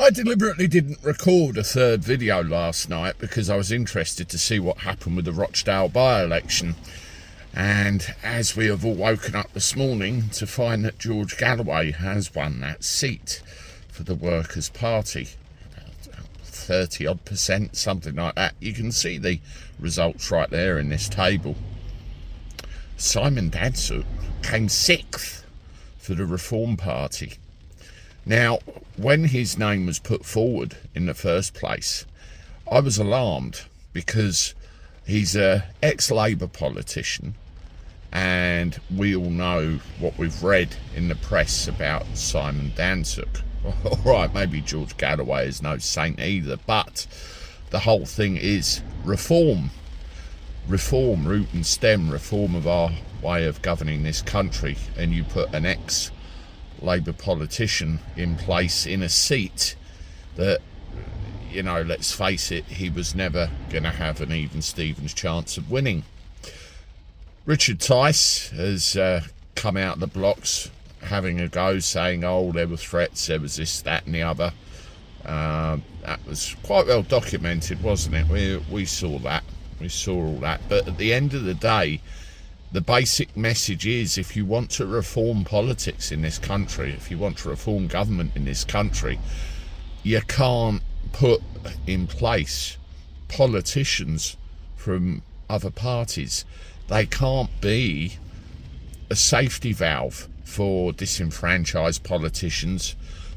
I deliberately didn't record a third video last night because I was interested to see what happened with the Rochdale by-election. And as we have all woken up this morning to find that George Galloway has won that seat for the Workers' Party, 30-odd%, something like that. You can see the results right there in this table. Simon Danczuk came 6th for the Reform Party. Now, when his name was put forward in the first place, I was alarmed because he's an ex-Labour politician, and we all know what we've read in the press about Simon Danczuk. All right, maybe George Galloway is no saint either, but the whole thing is reform. Reform, root and stem, reform of our way of governing this country. And you put an ex-Labour politician in place in a seat that, you know, let's face it, he was never going to have an even Stevens chance of winning. Richard Tice has come out of the blocks having a go, saying, oh, there were threats, there was this, that and the other. That was quite well documented, wasn't it? We saw that. We saw all that. But at the end of the day, the basic message is, if you want to reform politics in this country, if you want to reform government in this country, you can't put in place politicians from other parties. They can't be a safety valve for disenfranchised politicians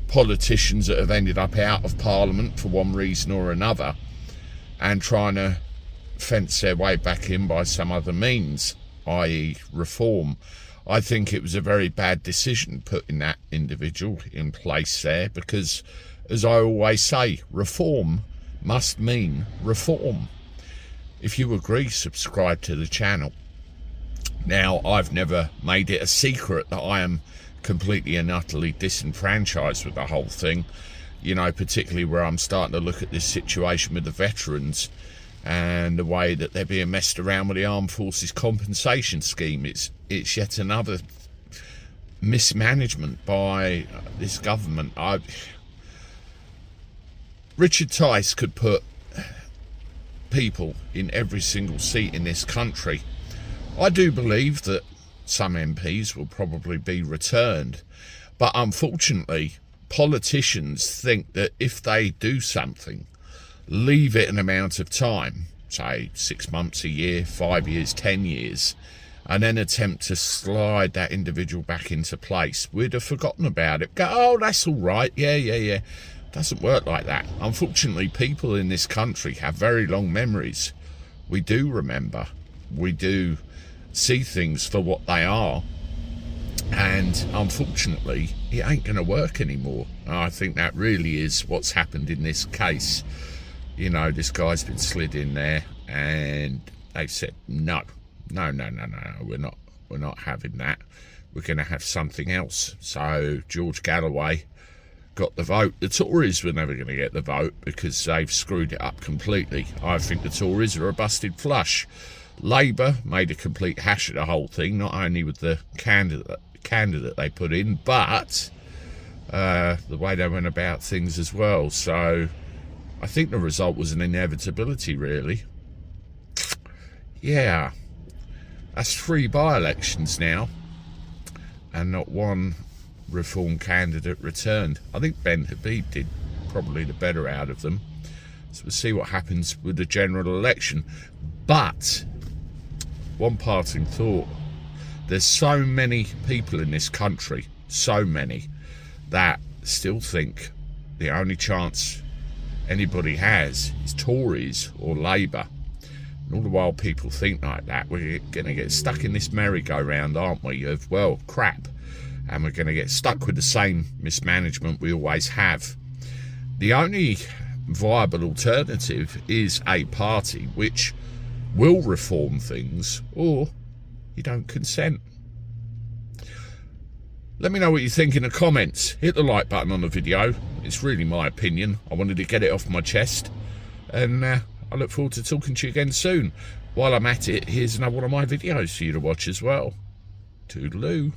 that have ended up out of Parliament for one reason or another and trying to fence their way back in by some other means, i.e. reform. I think it was a very bad decision putting that individual in place there because, as I always say, reform must mean reform. If you agree, subscribe to the channel. Now, I've never made it a secret that I am completely and utterly disenfranchised with the whole thing, you know, particularly where I'm starting to look at this situation with the veterans and the way that they're being messed around with the Armed Forces compensation scheme. It's yet another mismanagement by this government. Richard Tice could put people in every single seat in this country. I do believe that some MPs will probably be returned, but unfortunately politicians think that if they do something, leave it an amount of time, say 6 months, a year, 5 years, 10 years, and then attempt to slide that individual back into place, we'd have forgotten about it. Go, oh, that's all right, yeah. Doesn't work like that. Unfortunately, people in this country have very long memories. We do remember. We do see things for what they are. And unfortunately, it ain't going to work anymore. I think that really is what's happened in this case. You know, this guy's been slid in there and they've said, no, we're not having that. We're going to have something else. So George Galloway got the vote. The Tories were never going to get the vote because they've screwed it up completely. I think the Tories are a busted flush. Labour made a complete hash of the whole thing, not only with the candidate they put in, but the way they went about things as well. So I think the result was an inevitability, really. Yeah, that's 3 by-elections now and not one reform candidate returned. I think Ben Habib did probably the better out of them. So we'll see what happens with the general election. But one parting thought: there's so many people in this country, so many, that still think the only chance anybody has is Tories or Labour. And all the while people think like that, we're going to get stuck in this merry-go-round, aren't we, of, well, crap. And we're going to get stuck with the same mismanagement we always have. The only viable alternative is a party which will reform things, or you don't consent. Let me know what you think in the comments. Hit the like button on the video. It's really my opinion. I wanted to get it off my chest. And I look forward to talking to you again soon. While I'm at it, here's another one of my videos for you to watch as well. Toodaloo.